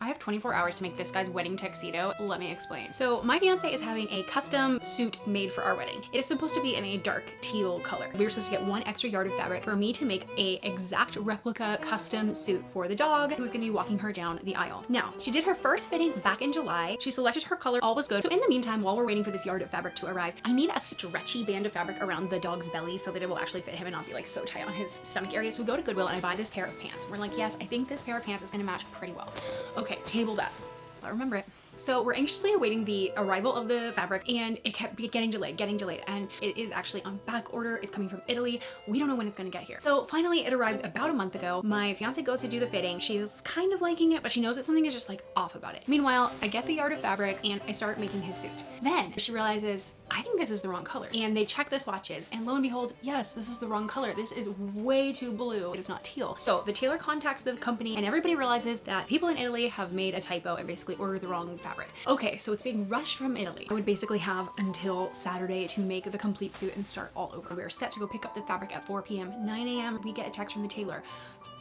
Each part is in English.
I have 24 hours to make this guy's wedding tuxedo. Let me explain. So my fiance is having a custom suit made for our wedding. It is supposed to be in a dark teal color. We were supposed to get 1 extra yard of fabric for me to make a exact replica custom suit for the dog who was gonna be walking her down the aisle. Now, she did her first fitting back in July. She selected her color, all was good. So in the meantime, while we're waiting for this yard of fabric to arrive, I need a stretchy band of fabric around the dog's belly so that it will actually fit him and not be like so tight on his stomach area. So we go to Goodwill and I buy this pair of pants. We're like, yes, I think this pair of pants is gonna match pretty well. Okay, table that. I remember it. So we're anxiously awaiting the arrival of the fabric and it kept getting delayed, and it is actually on back order. It's coming from Italy. We don't know when it's gonna get here. So finally it arrives about a month ago. My fiance goes to do the fitting. She's kind of liking it, but she knows that something is just like off about it. Meanwhile, I get the yard of fabric and I start making his suit. Then she realizes, I think this is the wrong color. And they check the swatches and lo and behold, yes, this is the wrong color. This is way too blue. It is not teal. So the tailor contacts the company and everybody realizes that people in Italy have made a typo and basically ordered the wrong fabric. Okay, so it's being rushed from Italy. I would basically have until Saturday to make the complete suit and start all over. We're set to go pick up the fabric at 4 p.m. 9 a.m. we get a text from the tailor.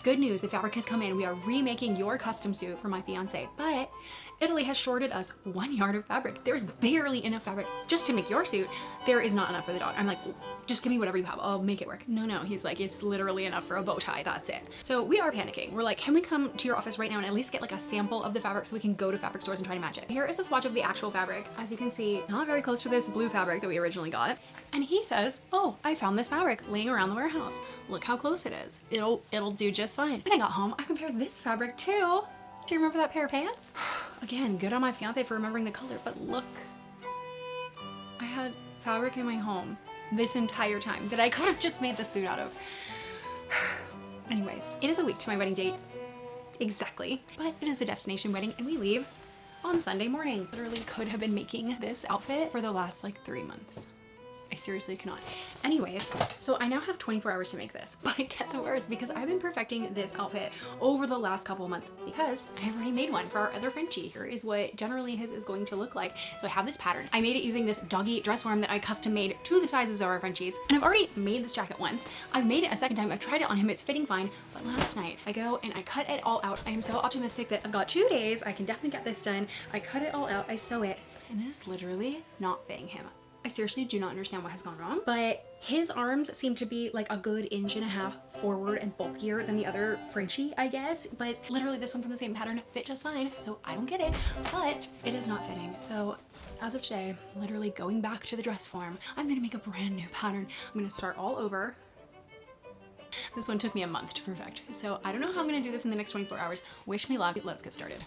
Good news, the fabric has come in. We are remaking your custom suit for my fiance, but Italy has shorted us 1 yard of fabric. There's barely enough fabric just to make your suit. There is not enough for the dog. I'm like, just give me whatever you have. I'll make it work. No. He's like, it's literally enough for a bow tie. That's it. So we are panicking. We're like, can we come to your office right now and at least get like a sample of the fabric so we can go to fabric stores and try to match it? Here is a swatch of the actual fabric. As you can see, not very close to this blue fabric that we originally got. And he says, oh, I found this fabric laying around the warehouse. Look how close it is. It'll do just fine. When I got home, I compared this fabric too. Do you remember that pair of pants? Again, good on my fiance for remembering the color, but look. I had fabric in my home this entire time that I could have just made the suit out of. Anyways, it is a week to my wedding date. Exactly. But it is a destination wedding and we leave on Sunday morning. Literally could have been making this outfit for the last like 3 months. I seriously cannot. Anyways, so I now have 24 hours to make this, but it gets worse because I've been perfecting this outfit over the last couple of months because I have already made one for our other Frenchie. Here is what generally his is going to look like. So I have this pattern. I made it using this doggy dress form that I custom made to the sizes of our Frenchies. And I've already made this jacket once. I've made it a second time. I've tried it on him. It's fitting fine. But last night I go and I cut it all out. I am so optimistic that I've got 2 days. I can definitely get this done. I cut it all out. I sew it and it is literally not fitting him. I seriously do not understand what has gone wrong, but his arms seem to be like a good 1.5 inches forward and bulkier than the other Frenchie, I guess, but literally this one from the same pattern fit just fine, so I don't get it, but it is not fitting. So as of today, literally going back to the dress form, I'm gonna make a brand new pattern. I'm gonna start all over. This one took me a month to perfect, so I don't know how I'm gonna do this in the next 24 hours. Wish me luck. Let's get started.